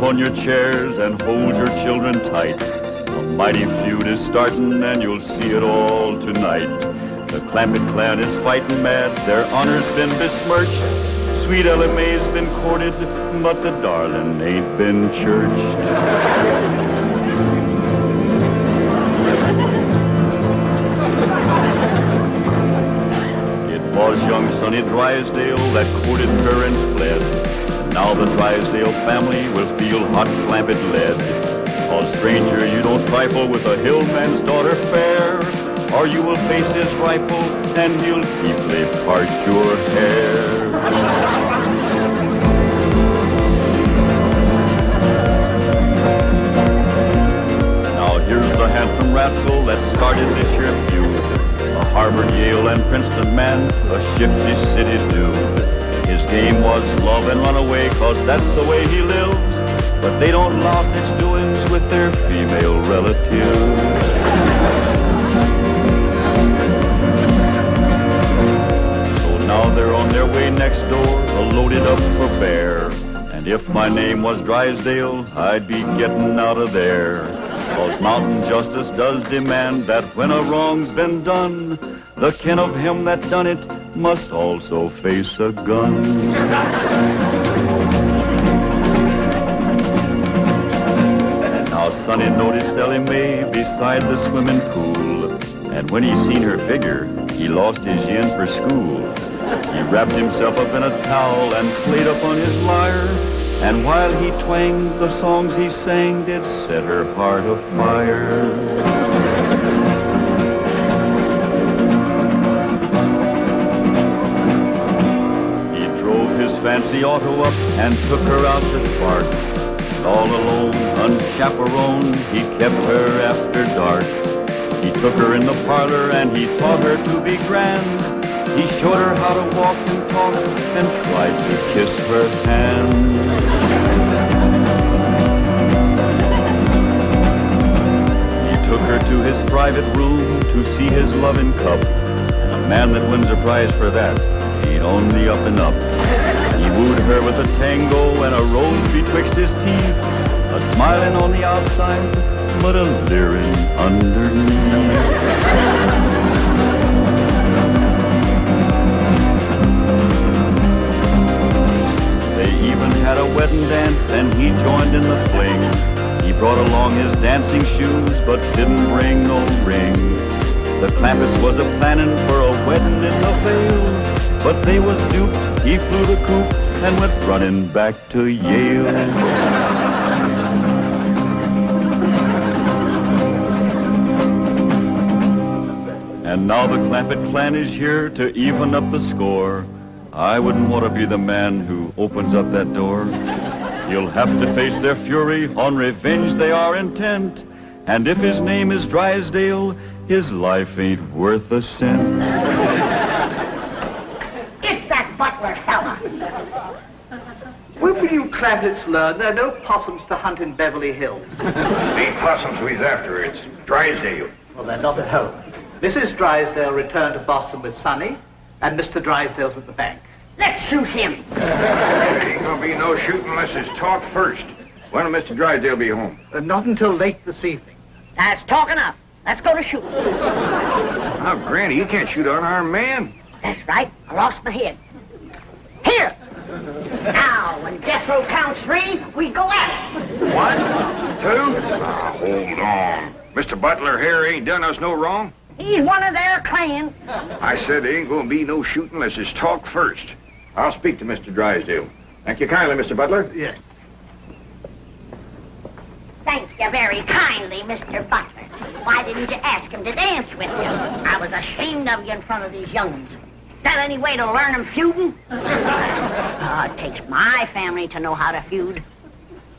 on your chairs and hold your children tight. A mighty feud is starting and you'll see it all tonight. The Clampett clan is fighting mad, their honor's been besmirched. Sweet Ella Mae's been courted, but the darling ain't been churched. It was young Sonny Drysdale that courted her and fled. And now the Drysdale family will feel hot Clampett lead. Oh, stranger, you don't trifle with a hillman's daughter fair, or you will face his rifle and he'll deeply part your hair. Now here's the handsome rascal that started this year feud. A Harvard, Yale, and Princeton man, a shifty city dude. His game was love and run away, 'cause that's the way he lives. But they don't laugh his doings with their female relatives. Now they're on their way next door, loaded up for bear. And if my name was Drysdale, I'd be getting out of there. 'Cause mountain justice does demand that when a wrong's been done, the kin of him that done it must also face a gun. Now Sonny noticed Ellie Mae beside the swimming pool, and when he seen her figure, he lost his yen for school. He wrapped himself up in a towel and played upon his lyre, and while he twanged, the songs he sang did set her heart afire. He drove his fancy auto up and took her out to spark. All alone, unchaperoned, he kept her after dark. He took her in the parlor and he taught her to be grand. He showed her how to walk and talk and tried to kiss her hand. He took her to his private room to see his loving cup. A man that wins a prize for that ain't on the up and up. He wooed her with a tango and a rose betwixt his teeth, a smiling on the outside, but a leering underneath. They even had a wedding dance and he joined in the fling. He brought along his dancing shoes but didn't bring no ring. The Clampetts was a-planning for a wedding in the Vale, but they was duped. He flew the coop and went running back to Yale. And now the Clampett clan is here to even up the score. I wouldn't want to be the man who opens up that door. You'll have to face their fury, on revenge they are intent. And if his name is Drysdale, his life ain't worth a cent. It's that butler fella. When will you Clampetts learn there are no possums to hunt in Beverly Hills? Ain't possums we's after, it's Drysdale. Well, they're not at home. Mrs. Drysdale returned to Boston with Sonny, and Mr. Drysdale's at the bank. Let's shoot him. There ain't gonna be no shooting unless it's talked first. When will Mr. Drysdale be home? Not until late this evening. That's talk enough. Let's go to shoot. Now, Granny, you can't shoot an unarmed man. That's right. I lost my head. Here. Now, when death row counts 3, we go at it. 1, 2. Now, hold on. Mr. Butler here ain't done us no wrong. He's one of their clan. I said there ain't gonna be no shooting unless it's talked first. I'll speak to Mr. Drysdale. Thank you kindly, Mr. Butler. Yes. Thank you very kindly, Mr. Butler. Why didn't you ask him to dance with you? I was ashamed of you in front of these young'uns. Is that any way to learn them feuding? It takes my family to know how to feud.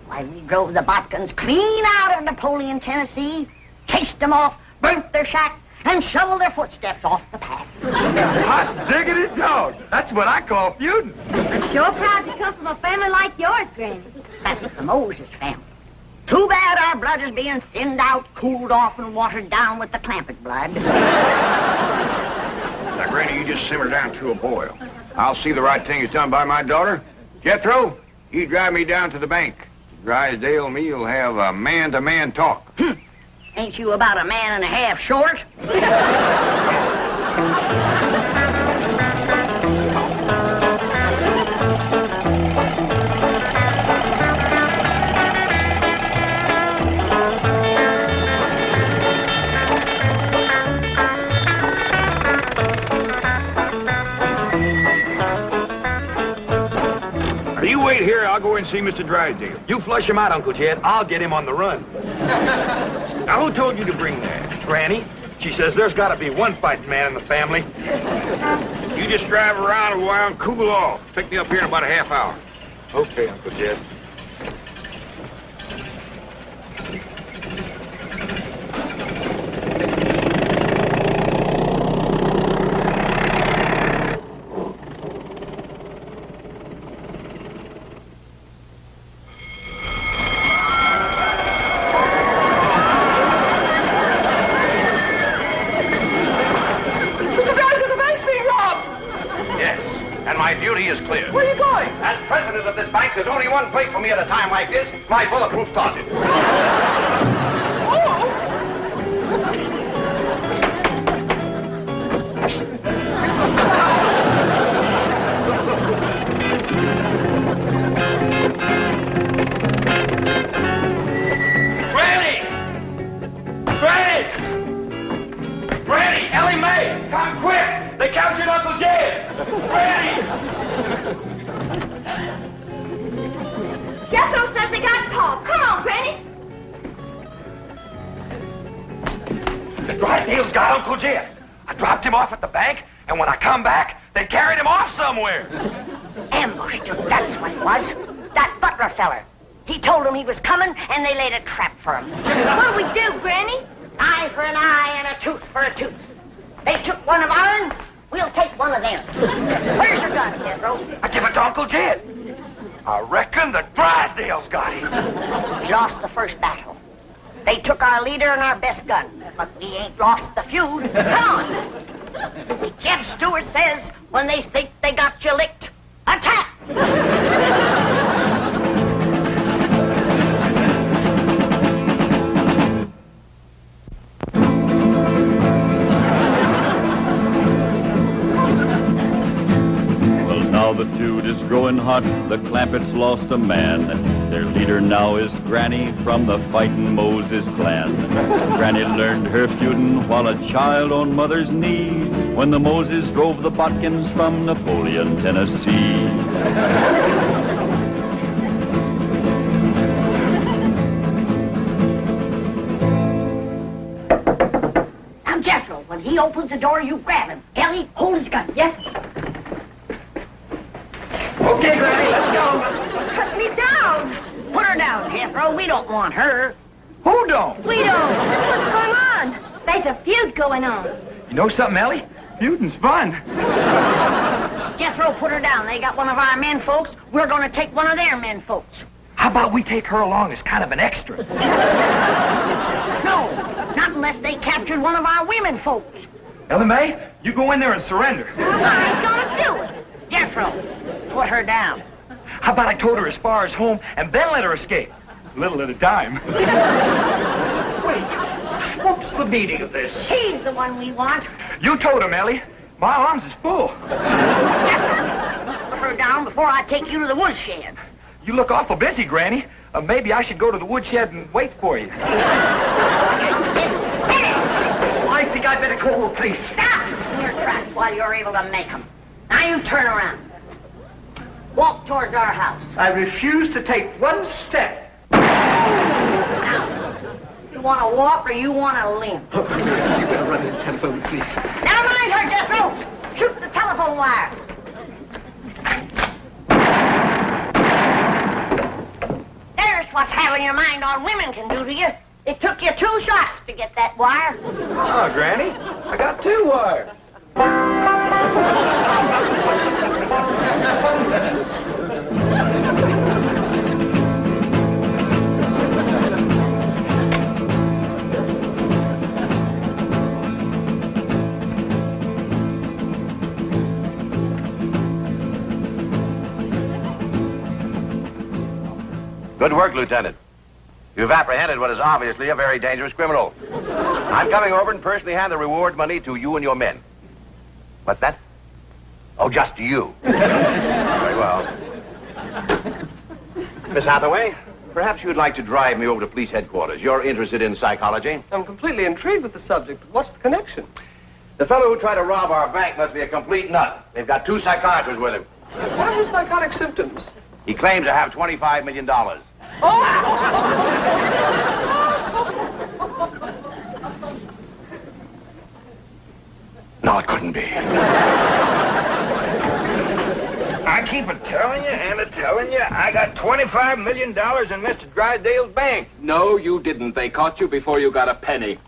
Why, we drove the Botkins clean out of Napoleon, Tennessee, chased them off, burnt their shack, and shoveled their footsteps off the path. Hot diggity dog. That's what I call feuding. I'm sure proud to come from a family like yours, Granny. That's the Moses family. Too bad our blood is being thinned out, cooled off, and watered down with the Clampett blood. Now, Granny, you just simmer down to a boil. I'll see the right thing is done by my daughter. Jethro, you drive me down to the bank. Drysdale, me'll have a man-to-man talk. Ain't you about a man and a half short? You wait here, I'll go and see Mr. Drysdale. You flush him out, Uncle Jed. I'll get him on the run. Now, who told you to bring that? Granny, she says there's got to be one fighting man in the family. You just drive around a while and cool off. Pick me up here in about a half hour. Okay, Uncle Jed. There's only one place for me at a time like this, my bulletproof closet. Granny! Granny! Granny! Ellie Mae! Come quick! They captured Uncle Jed! Granny! Jethro says they got Paul. Come on, Granny. The Drysdales got Uncle Jed. I dropped him off at the bank, and when I come back, they carried him off somewhere. Ambushed him, that's what it was. That butler feller. He told them he was coming, and they laid a trap for him. What'll we do, Granny? Eye for an eye and a tooth for a tooth. They took one of ours, we'll take one of them. Where's your gun, Jethro? I give it to Uncle Jed. I reckon the Drysdales got him. We lost the first battle. They took our leader and our best gun. But we ain't lost the feud. Come on. Jeb Stewart says when they think they got you licked, attack! Now the feud is growing hot, the Clampetts lost a man. Their leader now is Granny from the fightin' Moses clan. Granny learned her feudin' while a child on mother's knee, when the Moses drove the Botkins from Napoleon, Tennessee. Now, Jethro, when he opens the door, you grab him. Ellie, hold his gun. Yes? Okay, Granny, let's go. Cut me down. Put her down, Jethro. We don't want her. Who don't? We don't. What's going on? There's a feud going on. You know something, Ellie? Feuding's fun. Jethro, put her down. They got one of our men folks. We're going to take one of their men folks. How about we take her along as kind of an extra? No, not unless they captured one of our women folks. Ellie Mae, you go in there and surrender. I ain't going to do it. Jethro, put her down. How about I towed her as far as home and then let her escape? A little at a time. Wait, what's the meaning of this? He's the one we want. You towed him, Ellie. My arms is full. Put her down before I take you to the woodshed. You look awful busy, Granny. Maybe I should go to the woodshed and wait for you. I think I'd better call the police. Stop in your tracks while you're able to make them. Now you turn around. Walk towards our house. I refuse to take one step. Now, you want to walk or you want to limp? You better run in and telephone the police. Never mind her, Jethro. Shoot the telephone wire. There's what's having your mind on women can do to you. It took you 2 shots to get that wire. Oh, Granny, I got 2 wires. Good work, Lieutenant. You've apprehended what is obviously a very dangerous criminal. I'm coming over and personally hand the reward money to you and your men. What's that? Oh, just to you. Very well. Miss Hathaway, perhaps you'd like to drive me over to police headquarters. You're interested in psychology? I'm completely intrigued with the subject. What's the connection? The fellow who tried to rob our bank must be a complete nut. They've got 2 psychiatrists with him. What are his psychotic symptoms? He claims to have $25 million. No, it couldn't be. I keep telling you and telling you, I got $25 million in Mr. Drysdale's bank. No, you didn't. They caught you before you got a penny.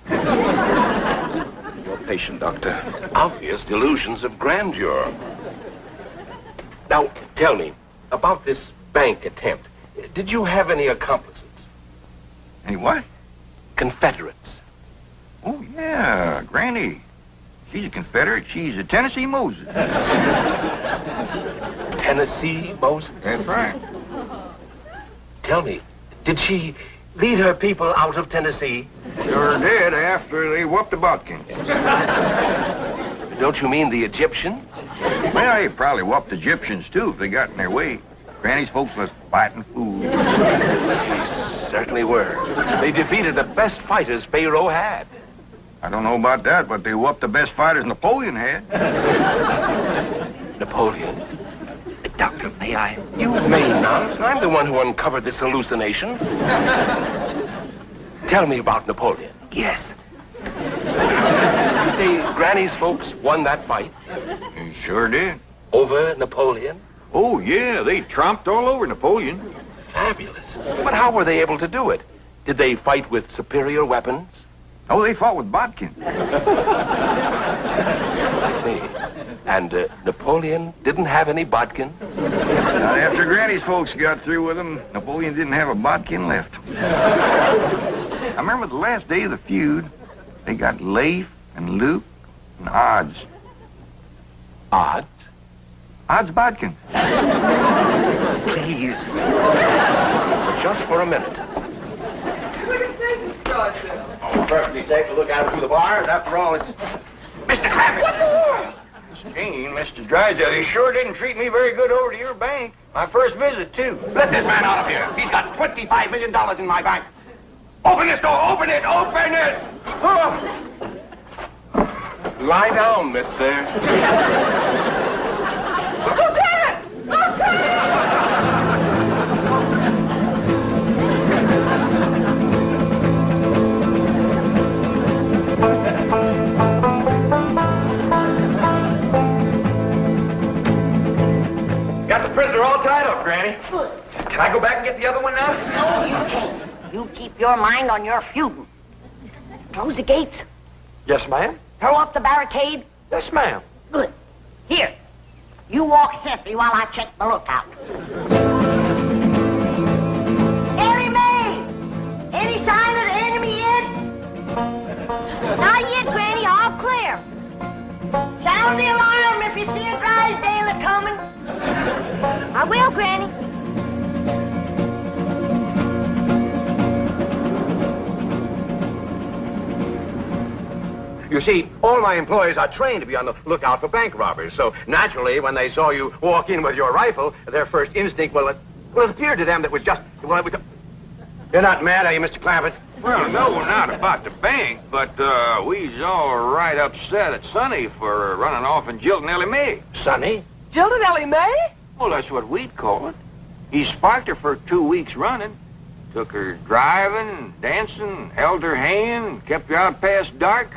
You're patient, Doctor. Obvious delusions of grandeur. Now, tell me, about this bank attempt, did you have any accomplices? Any what? Confederates? Oh, yeah, Granny. She's a Confederate. She's a Tennessee Moses. Tennessee Moses? That's right. Tell me, did she lead her people out of Tennessee? Sure did after they whooped the Butkins. Don't you mean the Egyptians? Well, they probably whooped the Egyptians, too, if they got in their way. Granny's folks was fighting food. They certainly were. They defeated the best fighters Pharaoh had. I don't know about that, but they whooped the best fighters Napoleon had. Napoleon? Doctor, may I? You may not. I'm the one who uncovered this hallucination. Tell me about Napoleon. Yes. You say Granny's folks won that fight? They sure did. Over Napoleon? Oh, yeah, they tromped all over Napoleon. Fabulous. But how were they able to do it? Did they fight with superior weapons? Oh, they fought with bodkin. I see. And Napoleon didn't have any bodkin? Not after Granny's folks got through with him, Napoleon didn't have a bodkin left. I remember the last day of the feud, they got Leif and Luke and Odds. Odds? Odds bodkin. Please. But just for a minute. Oh, perfectly safe to look out through the bars. After all, it's... Mr. Clappett! Miss Jane, Mr. Drysdale, he sure didn't treat me very good over to your bank. My first visit, too. Let this man out of here. He's got $25 million in my bank. Open this door. Open it. Open it. Oh. Lie down, mister. Lieutenant! Lieutenant! Got the prisoner all tied up, Granny. Good. Can I go back and get the other one now? No, you can't. You keep your mind on your feuding. Close the gates. Yes, ma'am. Throw up the barricade. Yes, ma'am. Good. Here. You walk safely while I check the lookout. Ellie Mae! Any sign of the enemy yet? Not yet, Granny. All clear. Sound the alarm if you see a Drysdale coming. I will, Granny. You see, all my employees are trained to be on the lookout for bank robbers. So, naturally, when they saw you walk in with your rifle, their first instinct, it appeared to them that was just... Well, you're not mad, are you, Mr. Clampett? Well, no, we're not about the bank, but we's all right upset at Sonny for running off and jilting Ellie Mae. Sonny? Jilted Ellie Mae? Well, that's what we'd call it. He sparked her for 2 weeks running. Took her driving, dancing, held her hand, kept her out past dark.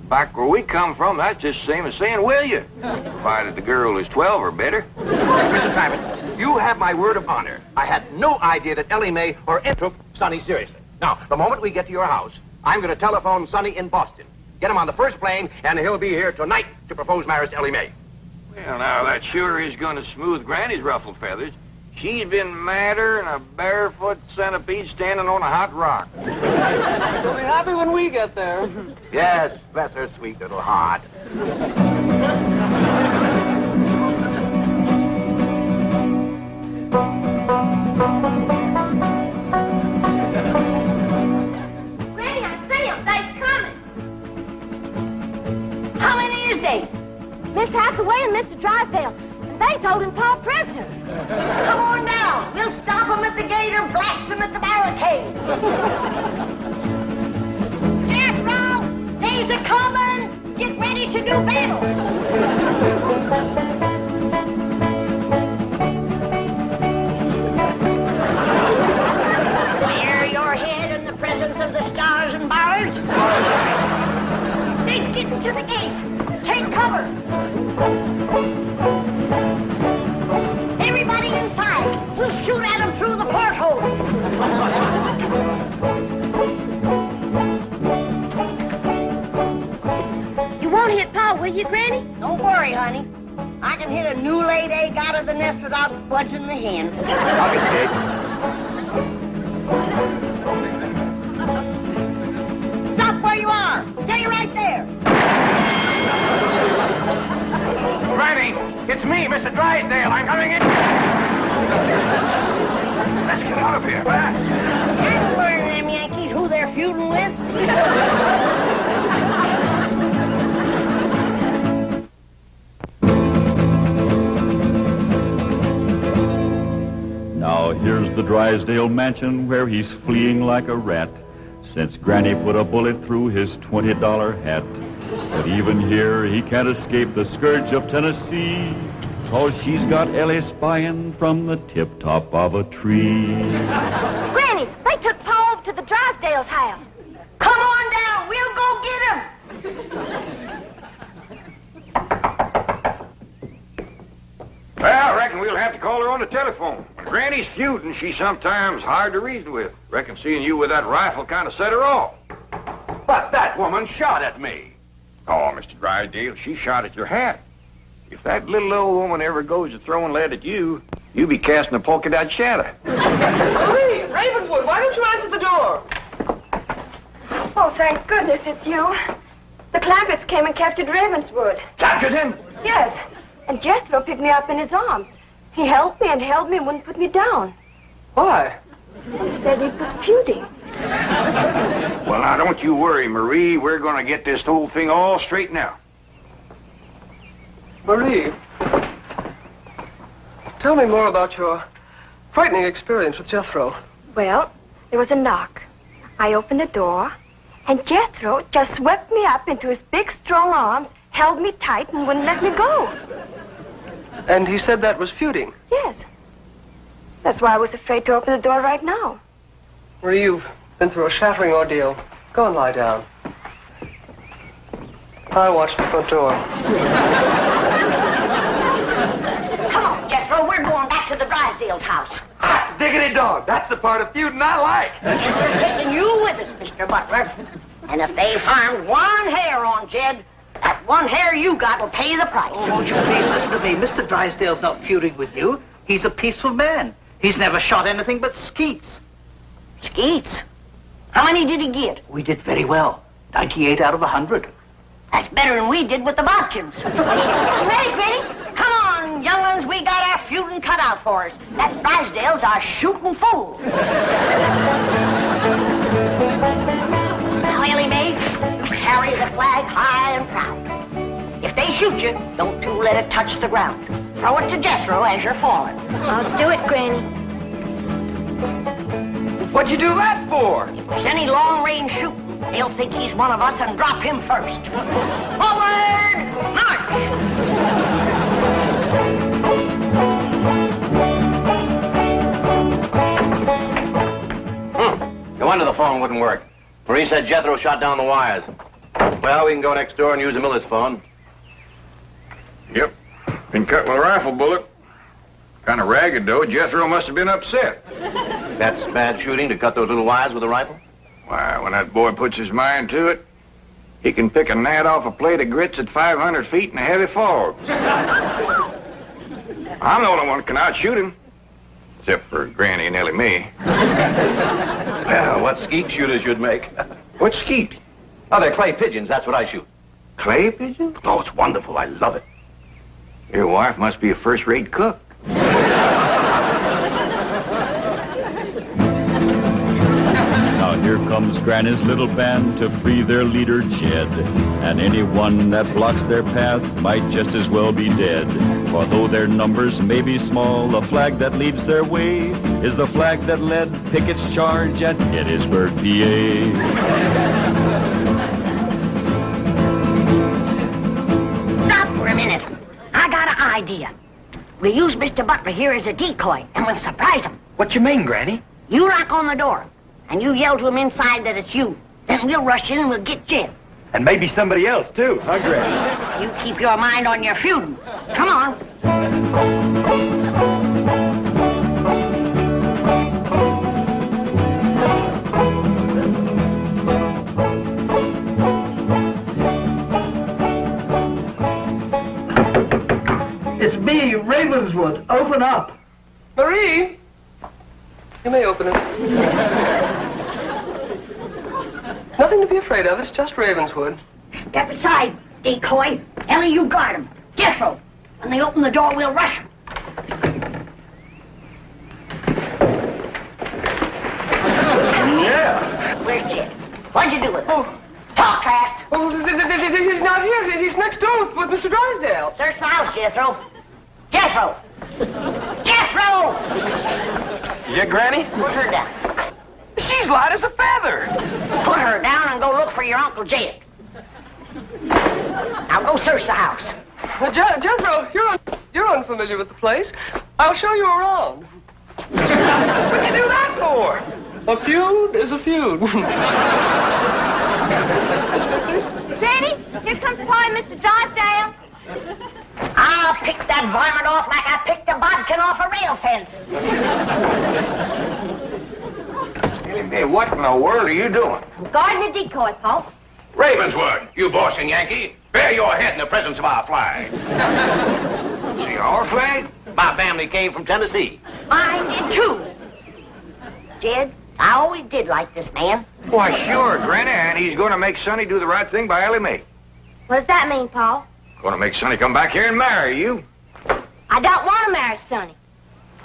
Back where we come from, that's just the same as saying, will you? Provided the girl is 12 or better. Mr. Clampett, you have my word of honor. I had no idea that Ellie Mae or Ed took Sonny seriously. Now, the moment we get to your house, I'm going to telephone Sonny in Boston. Get him on the first plane, and he'll be here tonight to propose marriage to Ellie Mae. Well, now, that sure is going to smooth Granny's ruffled feathers. She's been madder than a barefoot centipede standing on a hot rock. She'll be happy when we get there. Yes, bless her sweet little heart. and Mr. Drysdale. They's holding Pa prisoner. Come on down. We'll stop them at the gate or blast them at the barricade. Jethro, they's a-coming. Get ready to do battle. Clear your head in the presence of the stars and bars. Then get to the gate. Take cover. Everybody inside. We'll shoot at them through the porthole. You won't hit Pa, will you, Granny? Don't worry, honey. I can hit a new laid egg out of the nest without budging the hen. Stop where you are. Stay right there. Granny, it's me, Mr. Drysdale. I'm coming in. Let's get out of here. I'll learn them Yankees who they're feuding with. Now here's the Drysdale mansion where he's fleeing like a rat, since Granny put a bullet through his $20 hat. But even here he can't escape the scourge of Tennessee, 'cause she's got Ellie spying from the tip-top of a tree. Granny, they took Pa over to the Drysdale's house. Come on down. We'll go get him. Well, I reckon we'll have to call her on the telephone. When Granny's feuding, she's sometimes hard to reason with. Reckon seeing you with that rifle kind of set her off. But that woman shot at me. Oh, Mr. Drysdale, she shot at your hat. If that little old woman ever goes to throwing lead at you, you'll be casting a polka dot shadow. Marie, Ravenwood, why don't you answer the door? Oh, thank goodness it's you. The Clampetts came and captured Ravenswood. Captured him? Yes, and Jethro picked me up in his arms. He held me and wouldn't put me down. Why? He said he was feuding. Well, now, don't you worry, Marie. We're going to get this whole thing all straightened out. Marie, tell me more about your frightening experience with Jethro. Well, there was a knock. I opened the door, and Jethro just swept me up into his big, strong arms, held me tight, and wouldn't let me go. And he said that was feuding. Yes. That's why I was afraid to open the door right now. Marie, you've been through a shattering ordeal. Go and lie down. I'll watch the front door. Come on, Jethro. We're going back to the Drysdale's house. Hot diggity dog. That's the part of feuding I like. Yes, we're taking you with us, Mr. Butler. And if they harm one hair on Jed, that one hair you got will pay the price. Oh, won't you please listen to me? Mr. Drysdale's not feuding with you. He's a peaceful man. He's never shot anything but skeets. Skeets? How many did he get? We did very well. 98 out of 100. That's better than we did with the Bodkins. Ready, Granny? Come on, young'uns. We got our feuding cut out for us. That Drysdale's our shooting fool. Now, Ellie Mae, you carry the flag high and proud. If they shoot you, don't you let it touch the ground. Throw it to Jethro as you're falling. I'll do it, Granny. What'd you do that for? If there's any long-range shooting, they'll think he's one of us and drop him first. Forward! March! No wonder the phone wouldn't work. Marie said Jethro shot down the wires. Well, we can go next door and use the Miller's phone. Yep. Been cut with a rifle bullet. Kind of ragged, though. Jethro must have been upset. That's bad shooting to cut those little wires with a rifle? Why, when that boy puts his mind to it, he can pick a gnat off a plate of grits at 500 feet in a heavy fog. I'm the only one who can outshoot him. Except for Granny and Ellie Mae. Well, what skeet shooters you'd make. What skeet? Oh, they're clay pigeons. That's what I shoot. Clay pigeon? Oh, it's wonderful. I love it. Your wife must be a first-rate cook. Now Here comes Granny's little band to free their leader, Jed. And anyone that blocks their path might just as well be dead. For though their numbers may be small, the flag that leads their way is the flag that led Pickett's charge at Gettysburg, PA. Stop for a minute. I got an idea. We'll use Mr. Butler here as a decoy, and we'll surprise him. What you mean, Granny? You knock on the door, and you yell to him inside that it's you. Then we'll rush in and we'll get Jed. And maybe somebody else, too, huh, Granny? You keep your mind on your feuding. Come on. It's me, Ravenswood. Open up. Marie! You may open it. Nothing to be afraid of. It's just Ravenswood. Step aside, decoy. Ellie, you guard him. Jethro. When they open the door, we'll rush him. Yeah. Where's Jed? What'd you do with him? Talk fast. Oh, he's not here. He's next door with Mr. Drysdale. Search the house, Jethro. Jethro! Jethro! Yeah, Granny? Put her down. She's light as a feather. Put her down and go look for your Uncle Jed. Now go search the house. Jethro, you're unfamiliar with the place. I'll show you around. What'd you do that for? A feud is a feud. Granny, here comes Pa and Mr. Drysdale. I'll pick that varmint off like I picked a bodkin off a rail fence. Hey, what in the world are you doing? Guarding the decoy, Pa. Ravenswood, you Boston Yankee, bear your head in the presence of our flag. See, our flag? My family came from Tennessee. Mine did too. Jed, I always did like this man. Why, sure, Granny, and he's going to make Sonny do the right thing by Ellie Mae. What does that mean, Pa? Going to make Sonny come back here and marry you. I don't want to marry Sonny.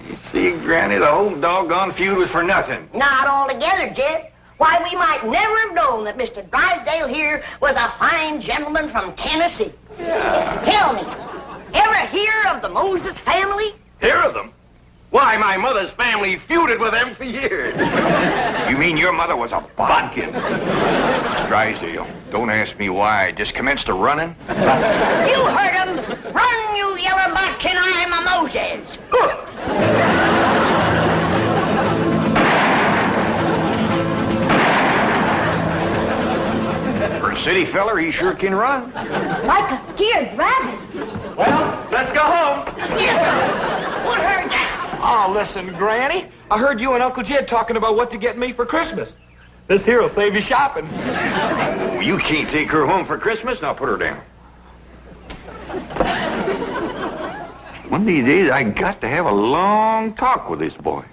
You see, Granny, the whole doggone feud was for nothing. Not altogether, Jed. Why, we might never have known that Mr. Drysdale here was a fine gentleman from Tennessee. Yeah. Tell me, ever hear of the Moses family? Hear of them? Why, my mother's family feuded with them for years. You mean your mother was a bodkin? Drysdale, don't ask me why. I just commenced a running. You heard him. Run, you yellow bodkin, I'm a Moses. For a city feller, he sure can run. Like a scared rabbit. Well, let's go home. Put her down. Oh, listen, Granny. I heard you and Uncle Jed talking about what to get me for Christmas. This here will save you shopping. Oh, you can't take her home for Christmas. Now put her down. One of these days, I got to have a long talk with this boy.